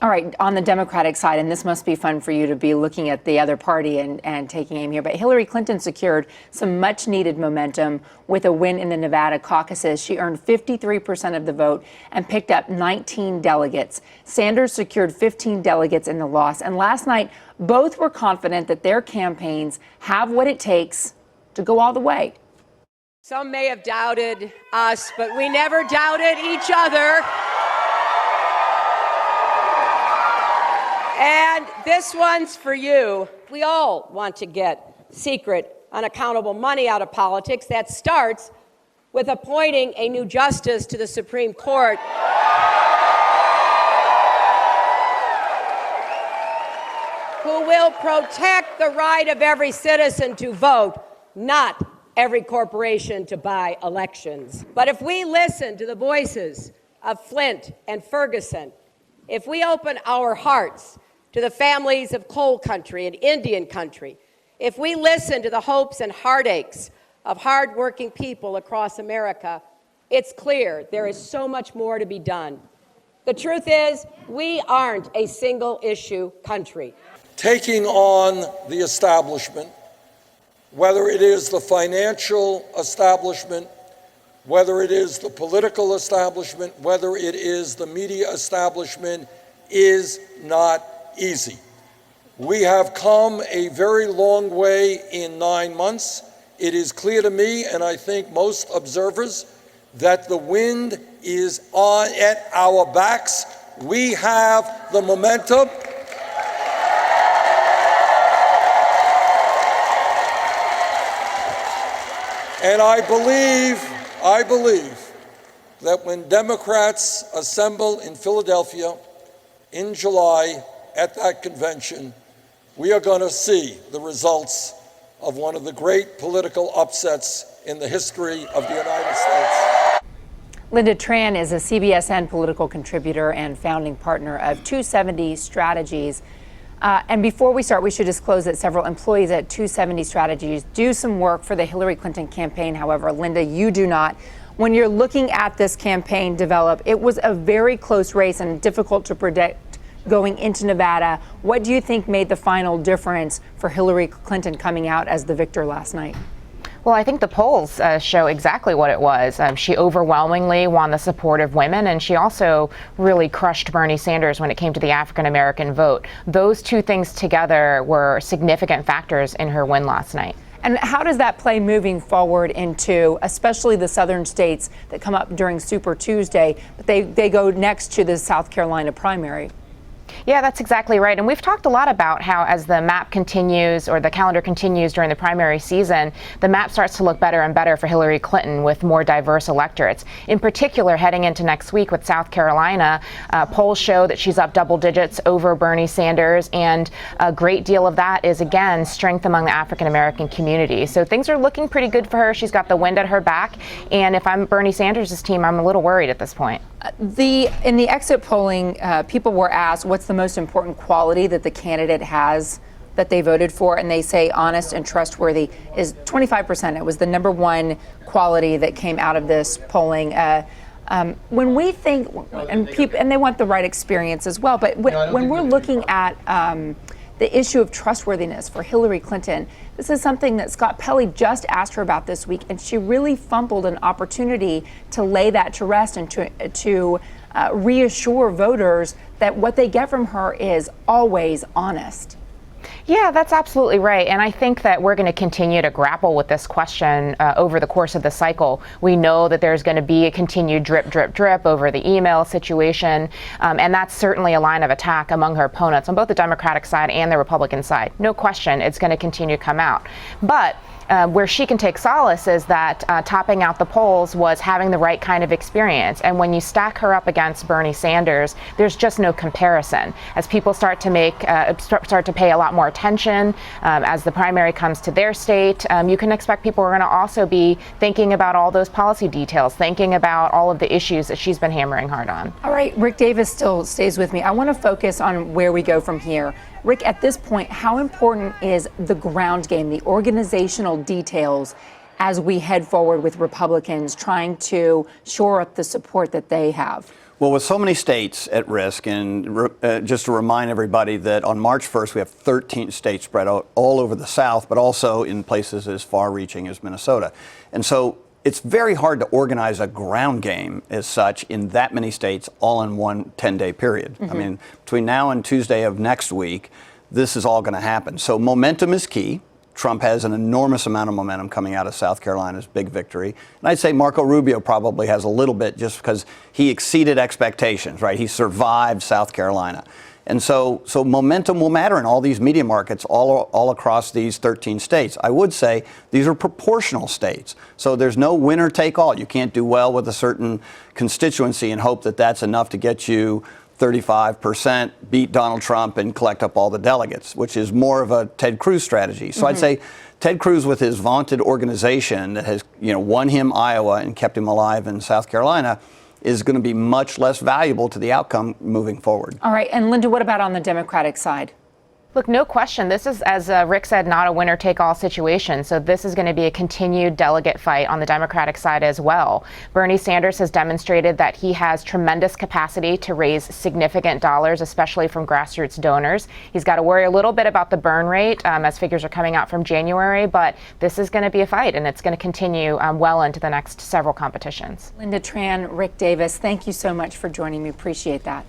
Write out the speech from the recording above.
All right, on the Democratic side, and this must be fun for you to be looking at the other party and taking aim here, but Hillary Clinton secured some much needed momentum with a win in the Nevada caucuses. She earned 53% of the vote and picked up 19 delegates. Sanders secured 15 delegates in the loss. And last night, both were confident that their campaigns have what it takes to go all the way. Some may have doubted us, but we never doubted each other. And this one's for you. We all want to get secret, unaccountable money out of politics. That starts with appointing a new justice to the Supreme Court. Who will protect the right of every citizen to vote, not every corporation to buy elections. But if we listen to the voices of Flint and Ferguson, if we open our hearts to the families of coal country and Indian country, if we listen to the hopes and heartaches of hardworking people across America, it's clear there is so much more to be done. The truth is, we aren't a single-issue country. Taking on the establishment, whether it is the financial establishment, whether it is the political establishment, whether it is the media establishment, is not easy. We have come a very long way in 9 months. It is clear to me, and I think most observers, that the wind is on at our backs. We have the momentum. And I believe that when Democrats assemble in Philadelphia in July at that convention, we are going to see the results of one of the great political upsets in the history of the United States. Lynda Tran is a CBSN political contributor and founding partner of 270 Strategies. And before we start, we should disclose that several employees at 270 Strategies do some work for the Hillary Clinton campaign. However, Lynda, you do not. When you're looking at this campaign develop, it was a very close race and difficult to predict going into Nevada. What do you think made the final difference for Hillary Clinton coming out as the victor last night? Well, I think the polls show exactly what it was. She overwhelmingly won the support of women, and she also really crushed Bernie Sanders when it came to the African-American vote. Those two things together were significant factors in her win last night. And how does that play moving forward into especially the southern states that come up during Super Tuesday, but they go next to the South Carolina primary? Yeah, that's exactly right. And we've talked a lot about how as the map continues or the calendar continues during the primary season, the map starts to look better and better for Hillary Clinton with more diverse electorates. In particular, heading into next week with South Carolina, polls show that she's up double digits over Bernie Sanders. And a great deal of that is, again, strength among the African-American community. So things are looking pretty good for her. She's got the wind at her back. And if I'm Bernie Sanders' team, I'm a little worried at this point. In the exit polling, people were asked what's the most important quality that the candidate has that they voted for, and they say honest and trustworthy is 25%. It was the number one quality that came out of this polling. When we think, and they want the right experience as well, but when we're looking at the issue of trustworthiness for Hillary Clinton, this is something that Scott Pelley just asked her about this week, and she really fumbled an opportunity to lay that to rest and to reassure voters that what they get from her is always honest. Yeah, that's absolutely right. And I think that we're going to continue to grapple with this question over the course of the cycle. We know that there's going to be a continued drip, drip, drip over the email situation. And that's certainly a line of attack among her opponents on both the Democratic side and the Republican side. No question, it's going to continue to come out. But where she can take solace is that topping out the polls was having the right kind of experience. And when you stack her up against Bernie Sanders, there's just no comparison. As people start to pay a lot more attention as the primary comes to their state, you can expect people are going to also be thinking about all those policy details, thinking about all of the issues that she's been hammering hard on. All right, Rick Davis still stays with me. I want to focus on where we go from here. Rick, at this point, how important is the ground game, the organizational details, as we head forward with Republicans trying to shore up the support that they have? Well, with so many states at risk, and just to remind everybody that on March 1st, we have 13 states spread out all over the South, but also in places as far-reaching as Minnesota. And so it's very hard to organize a ground game as such in that many states all in one 10-day period. I mean, between now and Tuesday of next week, this is all going to happen. So momentum is key. Trump has an enormous amount of momentum coming out of South Carolina's big victory. And I'd say Marco Rubio probably has a little bit just because he exceeded expectations, right? He survived South Carolina. And so momentum will matter in all these media markets all across these 13 states. I would say these are proportional states. So there's no winner take all. You can't do well with a certain constituency and hope that that's enough to get you 35%, beat Donald Trump, and collect up all the delegates, which is more of a Ted Cruz strategy. So I'd say Ted Cruz, with his vaunted organization that has won him Iowa and kept him alive in South Carolina, is going to be much less valuable to the outcome moving forward. All right, and Lynda, what about on the Democratic side? Look, no question, this is, as Rick said, not a winner-take-all situation. So this is going to be a continued delegate fight on the Democratic side as well. Bernie Sanders has demonstrated that he has tremendous capacity to raise significant dollars, especially from grassroots donors. He's got to worry a little bit about the burn rate as figures are coming out from January, but this is going to be a fight, and it's going to continue well into the next several competitions. Lynda Tran, Rick Davis, thank you so much for joining me. Appreciate that.